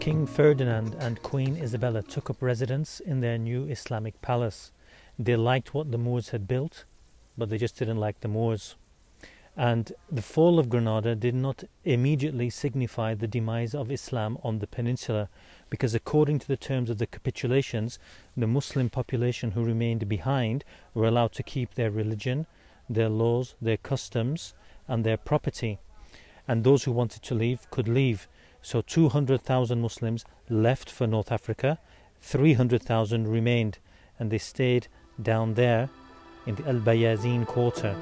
King Ferdinand and Queen Isabella took up residence in their new Islamic palace. They liked what the Moors had built, but they just didn't like the Moors. And the fall of Granada did not immediately signify the demise of Islam on the peninsula, because according to the terms of the capitulations, the Muslim population who remained behind were allowed to keep their religion, their laws, their customs, and their property. And those who wanted to leave could leave. So 200,000 Muslims left for North Africa, 300,000 remained, and they stayed down there in the Al-Bayazin quarter.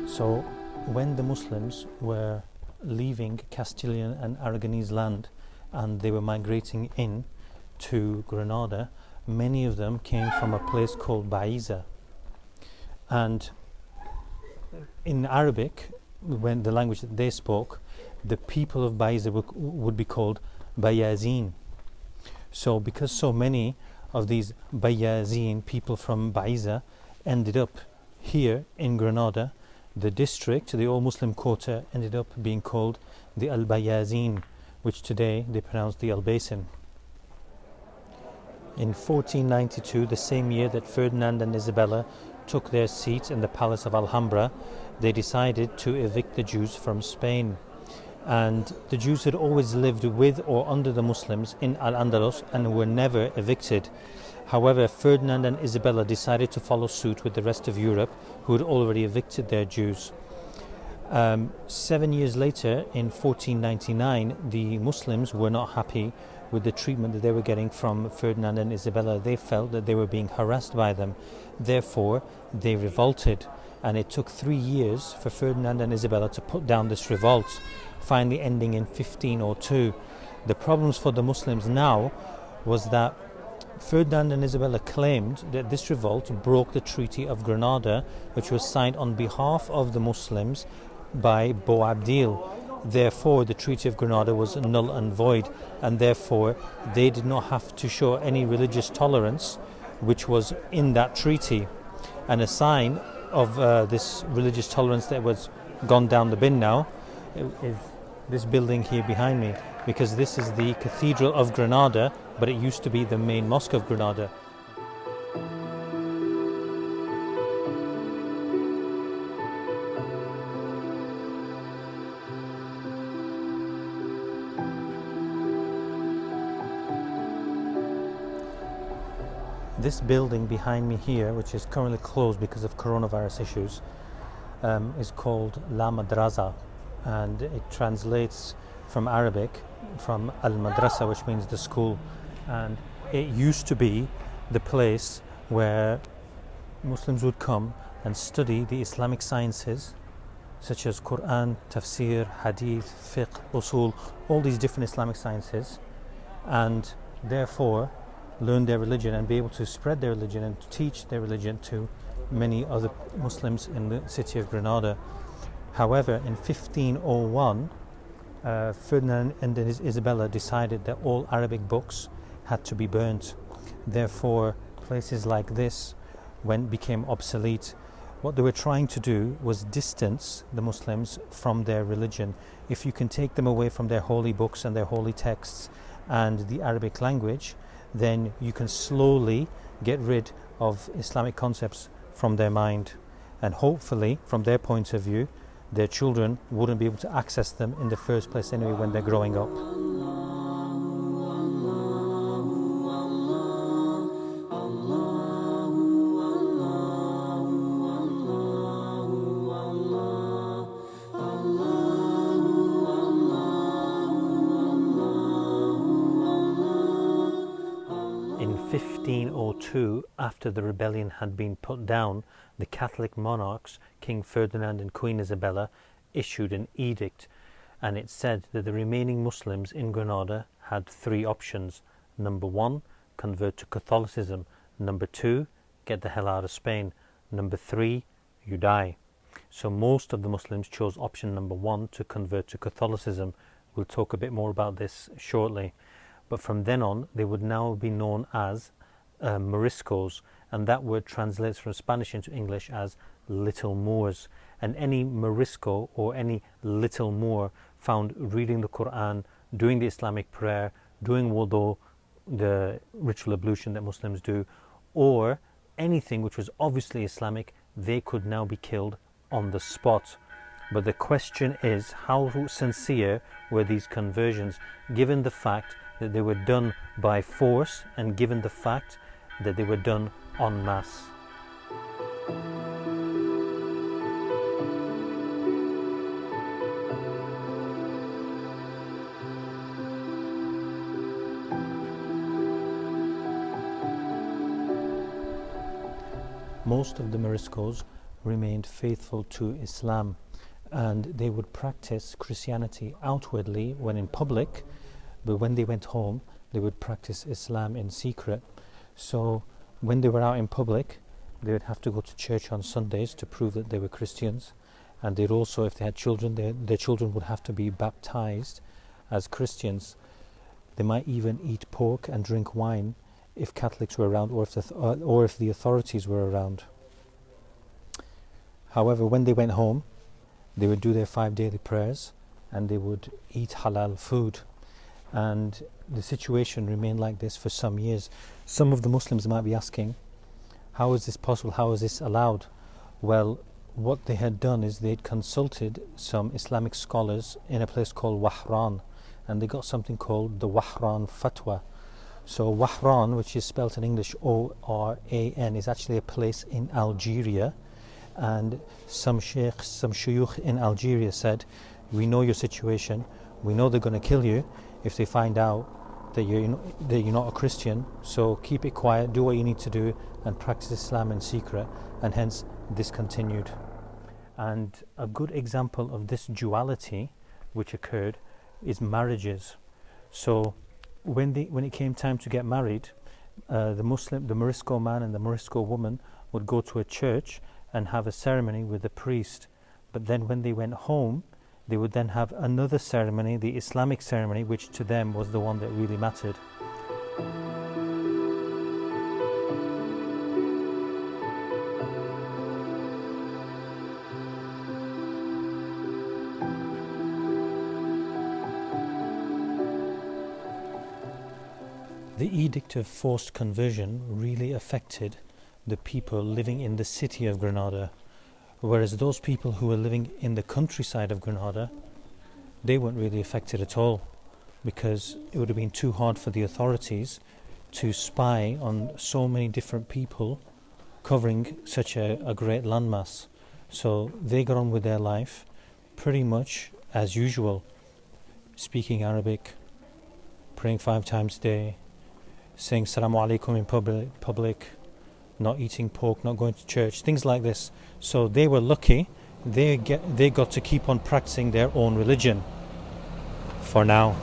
So when the Muslims were leaving Castilian and Aragonese land and they were migrating in to Granada, many of them came from a place called Baiza. And in Arabic, when the language that they spoke, the people of Baiza would be called Bayazin. So because so many of these Bayazin people from Baiza ended up here in Granada, the district, the old Muslim quarter, ended up being called the Al-Bayazin, which today they pronounce the Al-Basin. In 1492, the same year that Ferdinand and Isabella took their seats in the Palace of Alhambra, they decided to evict the Jews from Spain. And the Jews had always lived with or under the Muslims in Al-Andalus and were never evicted. However, Ferdinand and Isabella decided to follow suit with the rest of Europe, who had already evicted their Jews. 7 years later, in 1499, the Muslims were not happy with the treatment that they were getting from Ferdinand and Isabella. They felt that they were being harassed by them. Therefore, they revolted, and it took 3 years for Ferdinand and Isabella to put down this revolt, finally ending in 1502. The problems for the Muslims now was that Ferdinand and Isabella claimed that this revolt broke the Treaty of Granada, which was signed on behalf of the Muslims by Boabdil. Therefore, the Treaty of Granada was null and void, and therefore they did not have to show any religious tolerance, which was in that treaty. And a sign of this religious tolerance that was gone down the bin now is this building here behind me, because this is the Cathedral of Granada, but it used to be the main mosque of Granada. This building behind me here, which is currently closed because of coronavirus issues, is called La Madrasa, and it translates from Arabic from Al-Madrasa, which means the school. And it used to be the place where Muslims would come and study the Islamic sciences such as Quran, Tafsir, Hadith, Fiqh, Usul, all these different Islamic sciences, and therefore learn their religion and be able to spread their religion and to teach their religion to many other Muslims in the city of Granada. However, in 1501, Ferdinand and Isabella decided that all Arabic books had to be burnt. Therefore, places like this became obsolete. What they were trying to do was distance the Muslims from their religion. If you can take them away from their holy books and their holy texts and the Arabic language, then you can slowly get rid of Islamic concepts from their mind. And hopefully, from their point of view, their children wouldn't be able to access them in the first place anyway when they're growing up. In 1502, after the rebellion had been put down, the Catholic monarchs, King Ferdinand and Queen Isabella, issued an edict, and it said that the remaining Muslims in Granada had 3 options. Number 1, convert to Catholicism. Number 2, get the hell out of Spain. Number 3, you die. So most of the Muslims chose option number 1, to convert to Catholicism. We'll talk a bit more about this shortly. But from then on, they would now be known as Moriscos, and that word translates from Spanish into English as little Moors. And any Morisco or any little Moor found reading the Quran, doing the Islamic prayer, doing wudu, the ritual ablution that Muslims do, or anything which was obviously Islamic, they could now be killed on the spot. But the question is, how sincere were these conversions, given the fact that they were done by force and given the fact that they were done en masse? Most of the Moriscos remained faithful to Islam, and they would practice Christianity outwardly when in public, but when they went home they would practice Islam in secret. So when they were out in public, they would have to go to church on Sundays to prove that they were Christians, and they'd also, if they had children, their children would have to be baptized as Christians. They might even eat pork and drink wine if Catholics were around, or if the authorities were around. However, when they went home, they would do their 5 daily prayers and they would eat halal food. And the situation remained like this for some years. Some of the Muslims might be asking, how is this possible? How is this allowed? Well, what they had done is they'd consulted some Islamic scholars in a place called Wahran, and they got something called the Wahran Fatwa. So Wahran, which is spelt in English O-R-A-N, is actually a place in Algeria, and some shuyukh in Algeria said, we know your situation, we know they're going to kill you if they find out that you're not a Christian, so keep it quiet, do what you need to do and practice Islam in secret. And hence this continued. And a good example of this duality which occurred is marriages. So when it came time to get married, the Morisco man and the Morisco woman would go to a church and have a ceremony with the priest. But then when they went home, they would then have another ceremony, the Islamic ceremony, which to them was the one that really mattered. The edict of forced conversion really affected the people living in the city of Granada, whereas those people who were living in the countryside of Granada, they weren't really affected at all, because it would have been too hard for the authorities to spy on so many different people covering such a great landmass. So they got on with their life pretty much as usual, speaking Arabic, praying 5 times a day, saying Salamu Alaikum in public, not eating pork, not going to church, things like this. So they were lucky, they got to keep on practicing their own religion for now.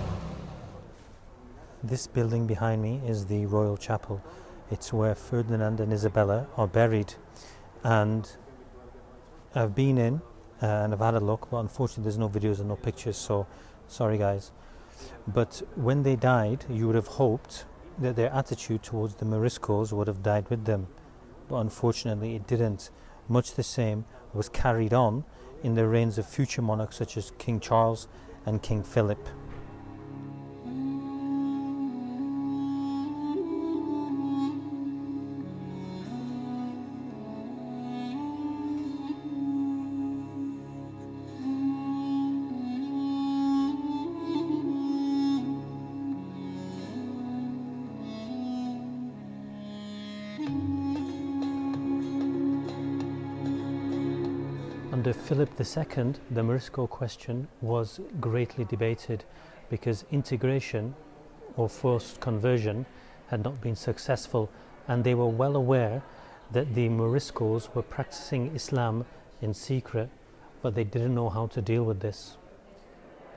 This building behind me is the Royal Chapel. It's where Ferdinand and Isabella are buried, and I've been in and I've had a look, but unfortunately there's no videos and no pictures, so sorry guys. But when they died, you would have hoped that their attitude towards the Moriscos would have died with them, but unfortunately it didn't. Much the same was carried on in the reigns of future monarchs such as King Charles and King Philip. Under Philip II, the Morisco question was greatly debated because integration or forced conversion had not been successful, and they were well aware that the Moriscos were practicing Islam in secret, but they didn't know how to deal with this.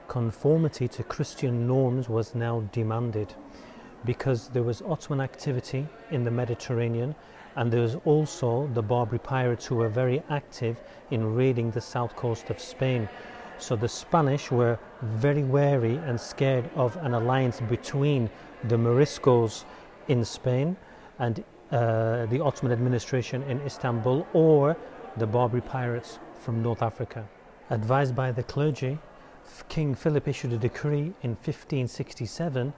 Conformity to Christian norms was now demanded because there was Ottoman activity in the Mediterranean, and there was also the Barbary pirates who were very active in raiding the south coast of Spain. So the Spanish were very wary and scared of an alliance between the Moriscos in Spain and the Ottoman administration in Istanbul, or the Barbary pirates from North Africa. Advised by the clergy, King Philip issued a decree in 1567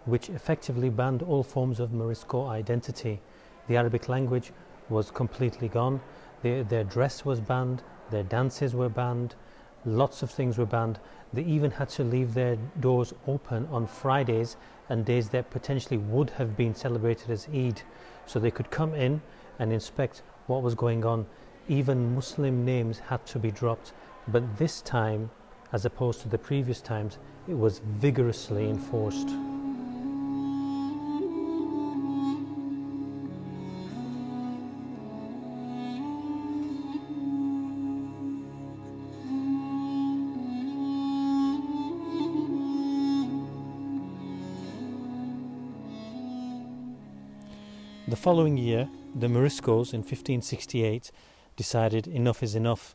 which effectively banned all forms of Morisco identity. The Arabic language was completely gone, their dress was banned, their dances were banned, lots of things were banned. They even had to leave their doors open on Fridays and days that potentially would have been celebrated as Eid, so they could come in and inspect what was going on. Even Muslim names had to be dropped, but this time, as opposed to the previous times, it was vigorously enforced. The following year, the Moriscos in 1568 decided enough is enough.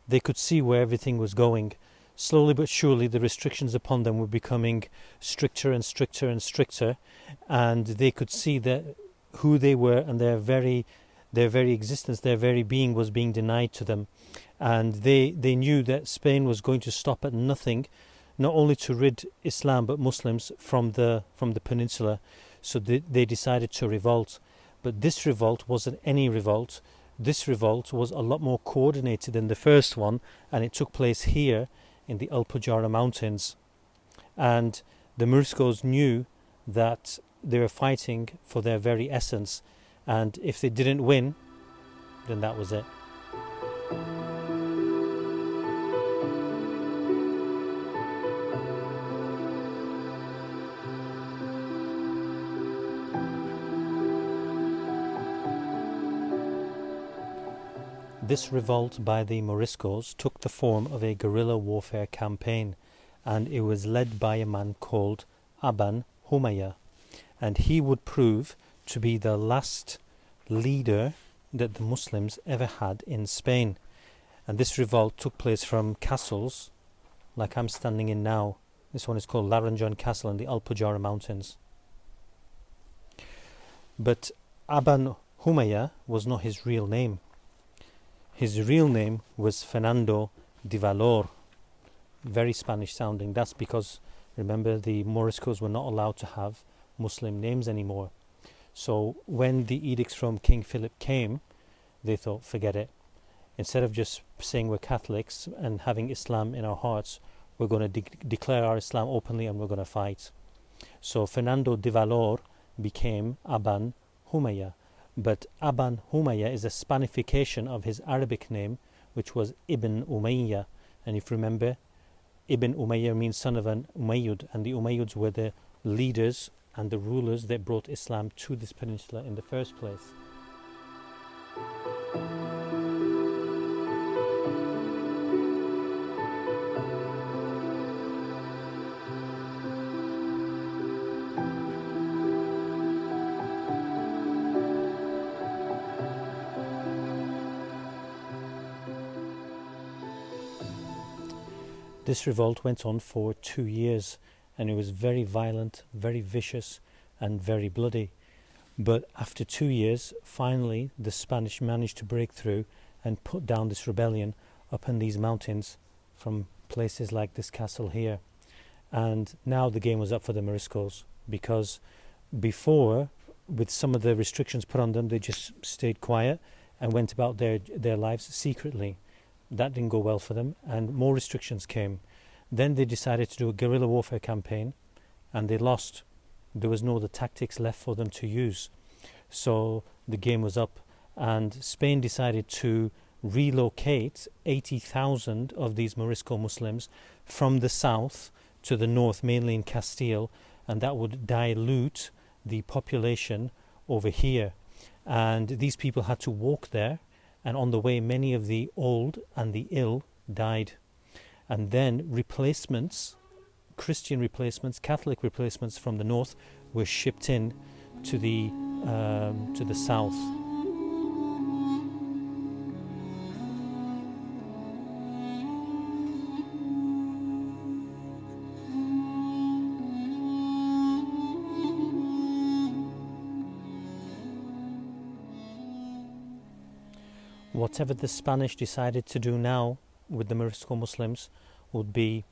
They could see where everything was going. Slowly but surely the restrictions upon them were becoming stricter and stricter and stricter, and they could see that who they were and their very existence, their very being was being denied to them. And they knew that Spain was going to stop at nothing, not only to rid Islam but Muslims from the peninsula. So they decided to revolt. But this revolt wasn't any revolt. This revolt was a lot more coordinated than the first one, and it took place here in the Al-Pujara mountains. And the Moriscos knew that they were fighting for their very essence, and if they didn't win, then that was it. This revolt by the Moriscos took the form of a guerrilla warfare campaign, and it was led by a man called Aban Humayya, and he would prove to be the last leader that the Muslims ever had in Spain. And this revolt took place from castles like I'm standing in now. This one is called Laranjan Castle in the Al-Pujara mountains. But Aban Humayya was not his real name. His real name was Fernando de Valor. Very Spanish sounding. That's because, remember, the Moriscos were not allowed to have Muslim names anymore. So when the edicts from King Philip came, they thought, forget it. Instead of just saying we're Catholics and having Islam in our hearts, we're going to declare our Islam openly and we're going to fight. So Fernando de Valor became Aban Humayya. But Aban Humayya is a Spanification of his Arabic name, which was Ibn Umayyah. And if you remember, Ibn Umayyah means son of an Umayyad, and the Umayyads were the leaders and the rulers that brought Islam to this peninsula in the first place. This revolt went on for 2 years, and it was very violent, very vicious, and very bloody. But after 2 years, finally the Spanish managed to break through and put down this rebellion up in these mountains from places like this castle here. And now the game was up for the Moriscos, because before, with some of the restrictions put on them, they just stayed quiet and went about their lives secretly. That didn't go well for them, and more restrictions came. Then they decided to do a guerrilla warfare campaign, and they lost. There was no other tactics left for them to use. So the game was up, and Spain decided to relocate 80,000 of these Morisco Muslims from the south to the north, mainly in Castile, and that would dilute the population over here. And these people had to walk there, and on the way many of the old and the ill died. And then replacements, Christian replacements, Catholic replacements from the north were shipped in to the south. Whatever the Spanish decided to do now with the Morisco Muslims would be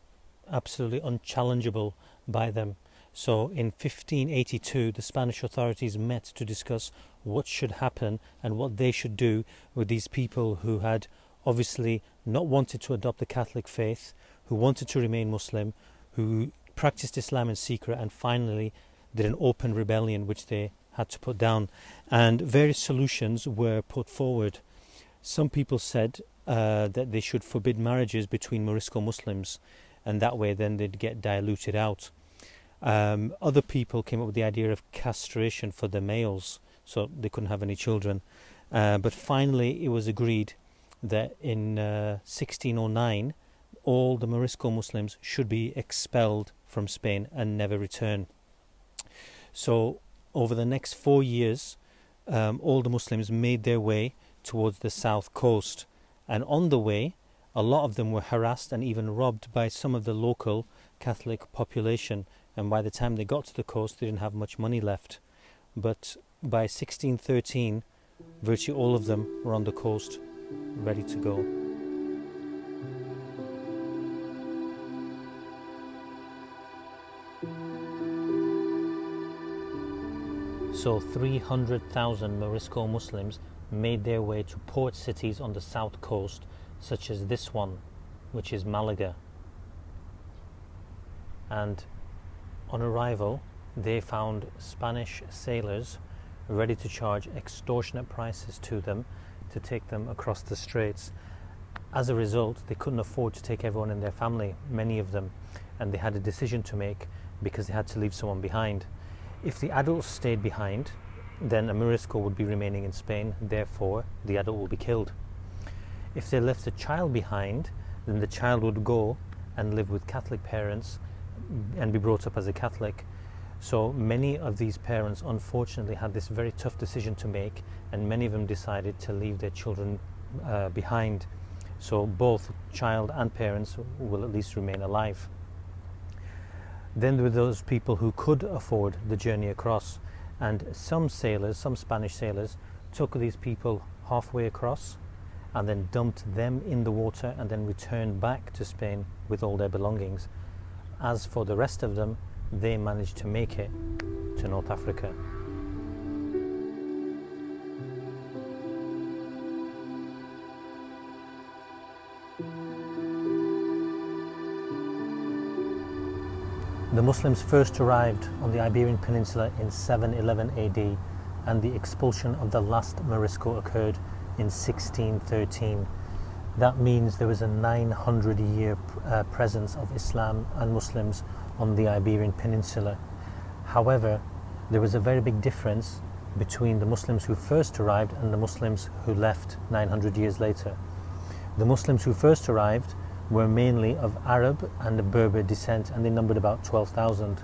absolutely unchallengeable by them. So in 1582, the Spanish authorities met to discuss what should happen and what they should do with these people who had obviously not wanted to adopt the Catholic faith, who wanted to remain Muslim, who practiced Islam in secret, and finally did an open rebellion which they had to put down. And various solutions were put forward. Some people said that they should forbid marriages between Morisco Muslims, and that way then they'd get diluted out. Other people came up with the idea of castration for the males, so they couldn't have any children. But finally it was agreed that in 1609 all the Morisco Muslims should be expelled from Spain and never return. So over the next 4 years, all the Muslims made their way towards the south coast, and on the way a lot of them were harassed and even robbed by some of the local Catholic population, and by the time they got to the coast they didn't have much money left. But by 1613 virtually all of them were on the coast ready to go. So 300,000 Morisco Muslims made their way to port cities on the south coast, such as this one, which is Malaga. And on arrival, they found Spanish sailors ready to charge extortionate prices to them to take them across the straits. As a result, they couldn't afford to take everyone in their family, many of them, and they had a decision to make because they had to leave someone behind. If the adults stayed behind, then a Morisco would be remaining in Spain, therefore the adult will be killed. If they left the child behind, then the child would go and live with Catholic parents and be brought up as a Catholic. So many of these parents unfortunately had this very tough decision to make, and many of them decided to leave their children behind. So both child and parents will at least remain alive. Then there were those people who could afford the journey across, and some sailors, some Spanish sailors, took these people halfway across and then dumped them in the water and then returned back to Spain with all their belongings. As for the rest of them, they managed to make it to North Africa. The Muslims first arrived on the Iberian Peninsula in 711 AD, and the expulsion of the last Morisco occurred in 1613. That means there was a 900-year presence of Islam and Muslims on the Iberian Peninsula. However, there was a very big difference between the Muslims who first arrived and the Muslims who left 900 years later. The Muslims who first arrived were mainly of Arab and Berber descent, and they numbered about 12,000.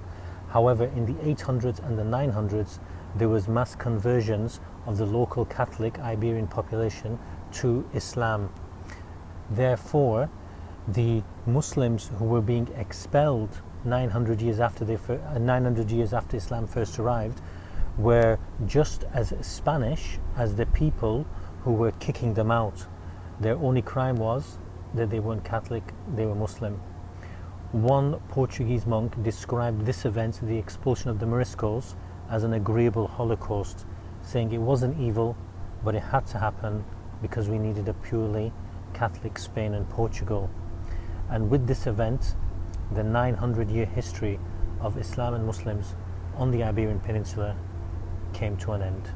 However, in the 800s and the 900s, there was mass conversions of the local Catholic Iberian population to Islam. Therefore, the Muslims who were being expelled 900 years after Islam first arrived were just as Spanish as the people who were kicking them out. Their only crime was that they weren't Catholic, they were Muslim. One Portuguese monk described this event, the expulsion of the Moriscos, as an agreeable Holocaust, saying it wasn't evil, but it had to happen because we needed a purely Catholic Spain and Portugal. And with this event, the 900-year history of Islam and Muslims on the Iberian Peninsula came to an end.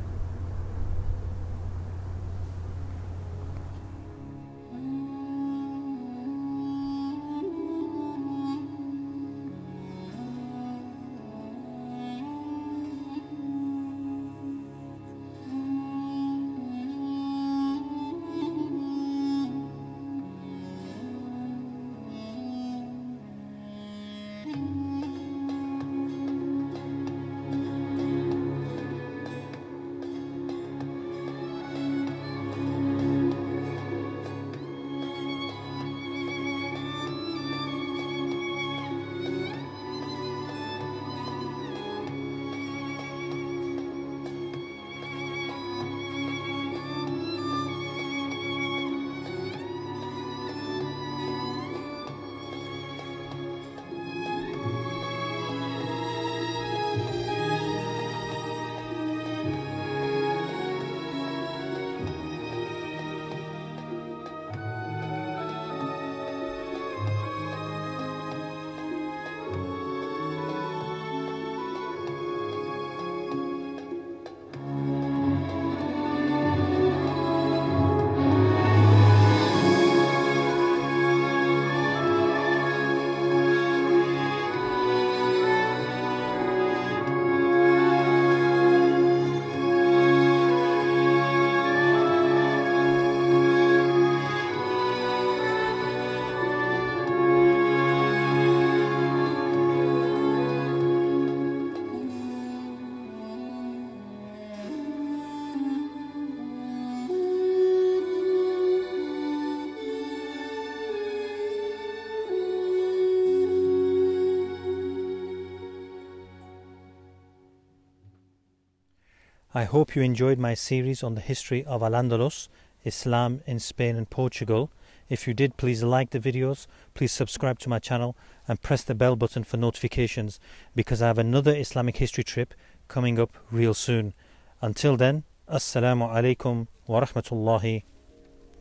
I hope you enjoyed my series on the history of Al-Andalus, Islam in Spain and Portugal. If you did, please like the videos, please subscribe to my channel and press the bell button for notifications, because I have another Islamic history trip coming up real soon. Until then, Assalamu alaikum wa rahmatullahi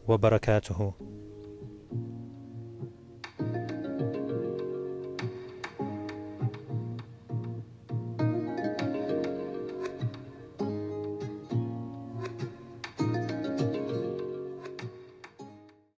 wa barakatuhu.